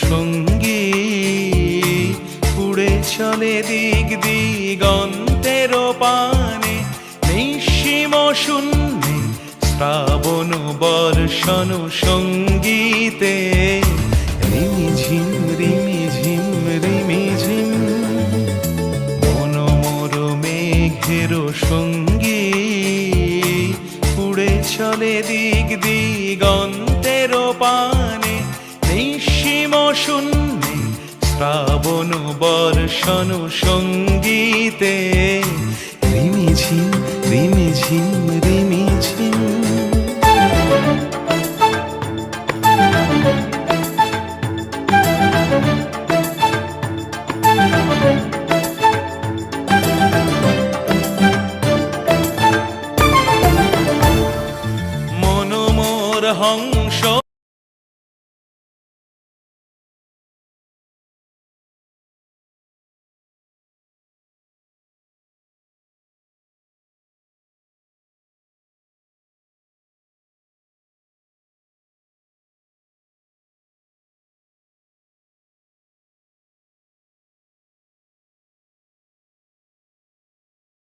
সঙ্গী উড়ে চলে দিক দিগন্তের পানে, নিঃসীম শূন্যে শ্রাবণ বর্ষণ সঙ্গীতে। রিমিঝিম রিমিঝিম রিমিঝিম মন মোর মেঘের সঙ্গী উড়ে চলে দিক দিগন্তের পানে, নিঃসীম শূন্যে শ্রাবণ বর্ষণ সঙ্গীতে। রিমিঝিম রিমিঝিম রিমি